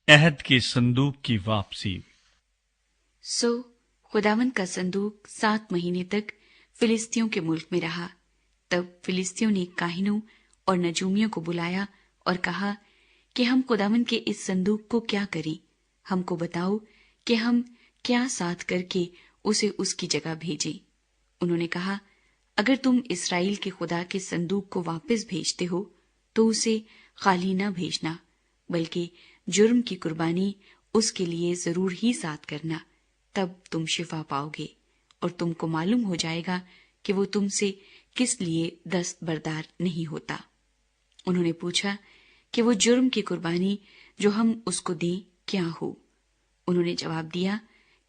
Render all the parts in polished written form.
عہد کے صندوق کی واپسی۔ سو خداوند کا صندوق 7 مہینے تک فلسطینیوں کے ملک میں رہا۔ تب فلسطینیوں نے کاہنوں اور نجومیوں کو بلایا اور کہا کہ ہم خداوند کے اس صندوق کو کیا کریں؟ ہم کو بتاؤ کہ ہم کیا ساتھ کر کے اسے اس کی جگہ بھیجیں۔ انہوں نے کہا، اگر تم اسرائیل کے خدا کے صندوق کو واپس بھیجتے ہو تو اسے خالی نہ بھیجنا، بلکہ جرم کی قربانی اس کے لیے ضرور ہی ساتھ کرنا، تب تم شفا پاؤ گے، اور تم کو معلوم ہو جائے گا کہ وہ تم سے کس لیے دستبردار نہیں ہوتا۔ انہوں نے پوچھا کہ وہ جرم کی قربانی جو ہم اس کو دیں کیا ہو؟ انہوں نے جواب دیا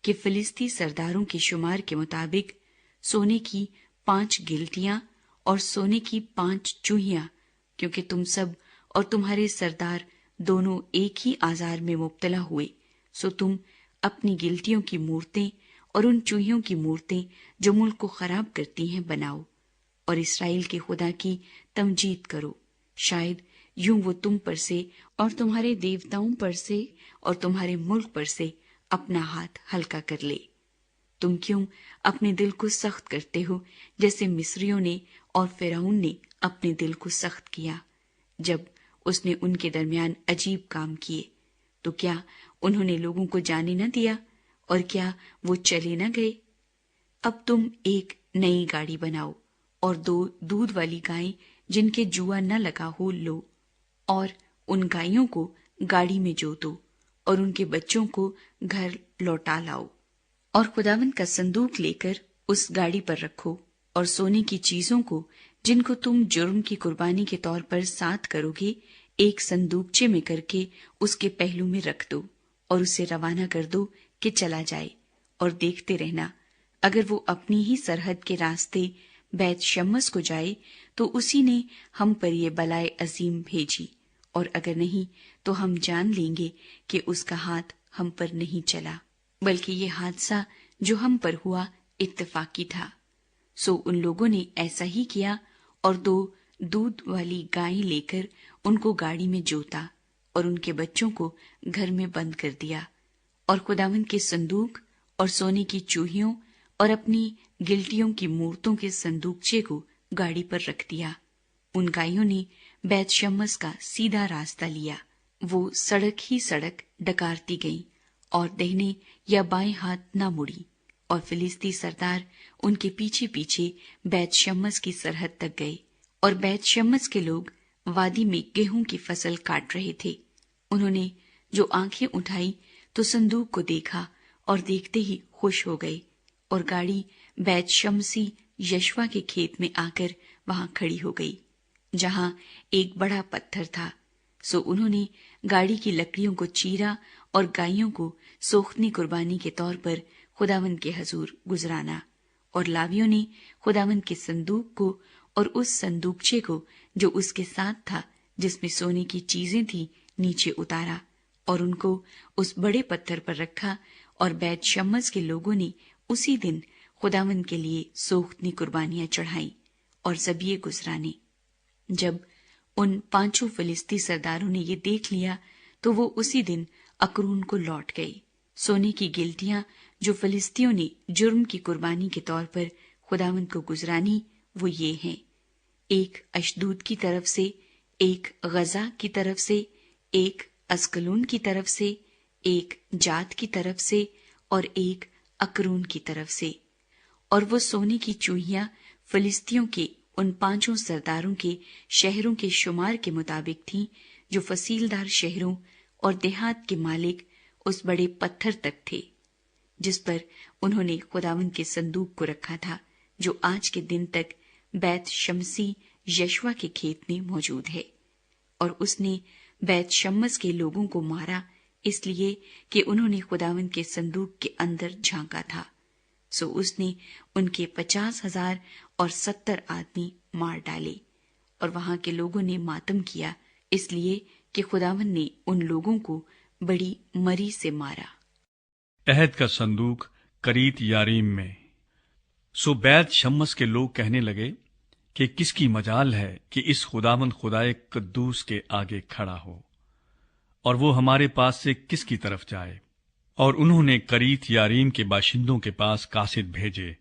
کہ فلسطی سرداروں کے شمار کے مطابق سونے کی 5 گلٹیاں اور سونے کی 5 چوہیاں، کیونکہ تم سب اور تمہارے سردار دونوں ایک ہی آزار میں مبتلا ہوئے، سو تم اپنی گلٹیوں کی مورتیں اور ان چوہیوں کی مورتیں جو ملک کو خراب کرتی ہیں بناؤ، اور اسرائیل کے خدا کی تمجید کرو۔ شاید یوں وہ تم پر سے اور تمہارے دیوتاؤں پر سے اور تمہارے ملک پر سے اپنا ہاتھ ہلکا کر لے۔ تم کیوں اپنے دل کو سخت کرتے ہو، جیسے مصریوں نے اور فرعون نے اپنے دل کو سخت کیا جب اس نے ان کے درمیان عجیب کام کیے؟ تو کیا انہوں نے لوگوں کو جانے نہ دیا، اور کیا وہ چلے نہ گئے؟ اب تم ایک نئی گاڑی بناؤ اور 2 دودھ والی گائیں جن کے جوا نہ لگا ہو لو، اور ان گائیوں کو گاڑی میں جوتو اور ان کے بچوں کو گھر لوٹا لاؤ، اور خداوند کا صندوق لے کر اس گاڑی پر رکھو، اور سونے کی چیزوں کو جن کو تم جرم کی قربانی کے طور پر ساتھ کرو گے ایک صندوقچے میں کر کے اس کے پہلو میں رکھ دو، اور اسے روانہ کر دو کہ چلا جائے، اور دیکھتے رہنا، اگر وہ اپنی ہی سرحد کے راستے بیت شمس کو جائے تو اسی نے ہم پر یہ بلائے عظیم بھیجی، اور اگر نہیں تو ہم جان لیں گے کہ اس کا ہاتھ ہم پر نہیں چلا، بلکہ یہ حادثہ جو ہم پر ہوا اتفاقی تھا۔ سو ان لوگوں نے ایسا ہی کیا، اور 2 دودھ والی گائیں لے کر ان کو گاڑی میں جوتا اور ان کے بچوں کو گھر میں بند کر دیا، اور خداوند کے صندوق اور سونے کی چوہیوں اور اپنی گلٹیوں کی مورتوں کے صندوقچے کو گاڑی پر رکھ دیا۔ ان گائیوں نے بیت شمس کا سیدھا راستہ لیا، وہ سڑک ہی سڑک ڈکارتی گئیں اور دہنے یا بائیں ہاتھ نہ مڑی، اور فلسطی سردار ان کے پیچھے پیچھے بیت شمس کی سرحد تک گئے، اور بیت شمس کے لوگ وادی میں گیہوں کی فصل کاٹ رہے تھے۔ انہوں نے جو آنکھیں اٹھائی تو صندوق کو دیکھا، اور دیکھتے ہی خوش ہو گئے، اور گاڑی بیت شمسی یشوا کے کھیت میں آ کر وہاں کھڑی ہو گئی جہاں ایک بڑا پتھر تھا۔ سو انہوں نے گاڑی کی لکڑیوں کو چیرا اور گائیوں کو سوختنی قربانی کے طور پر خداوند کے حضور گزرانا، اور لاویوں نے خداوند کے صندوق کو اور اس صندوقچے کو جو اس کے ساتھ تھا جس میں سونے کی چیزیں تھیں نیچے اتارا، اور ان کو اس بڑے پتھر پر رکھا، اور بیت شمس کے لوگوں نے اسی دن خداوند کے لیے سوختنی قربانیاں چڑھائیں اور ذبیحے گزرانے۔ جب ان 5 فلسطی سرداروں نے یہ دیکھ لیا تو وہ اسی دن اکرون کو لوٹ گئے۔ سونے کی گلٹیاں جو فلسطینیوں نے جرم کی قربانی کے طور پر خداوند کو گزرانی وہ یہ ہیں، ایک اشدود کی طرف سے، ایک غزہ کی طرف سے، ایک اسکلون کی طرف سے، ایک جات کی طرف سے، اور ایک اکرون کی طرف سے۔ اور وہ سونے کی چوہیاں فلسطینیوں کے ان 5 سرداروں کے شہروں کے شمار کے مطابق تھیں جو فصیلدار شہروں اور دیہات کے مالک اس بڑے پتھر تک تھے جس پر انہوں نے خداوند کے صندوق کو رکھا تھا، جو آج کے دن تک بیت شمسی یشوا کے کھیت میں موجود ہے۔ اور اس نے بیت شمس کے لوگوں کو مارا اس لیے کہ انہوں نے خداوند کے صندوق کے اندر جھانکا تھا، سو اس نے ان کے 50,000 اور 70 آدمی مار ڈالے، اور وہاں کے لوگوں نے ماتم کیا اس لیے کہ خداوند نے ان لوگوں کو بڑی مری سے مارا۔ عہد کا صندوق کریت یاریم میں۔ سو بیت شمس کے لوگ کہنے لگے کہ کس کی مجال ہے کہ اس خداوند خدائے قدوس کے آگے کھڑا ہو، اور وہ ہمارے پاس سے کس کی طرف جائے؟ اور انہوں نے کریت یاریم کے باشندوں کے پاس قاصد بھیجے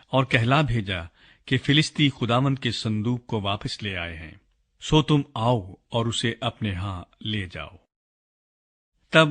اور کہلا بھیجا کہ فلسطی خداوند کے صندوق کو واپس لے آئے ہیں، سو تم آؤ اور اسے اپنے ہاں لے جاؤ۔ تب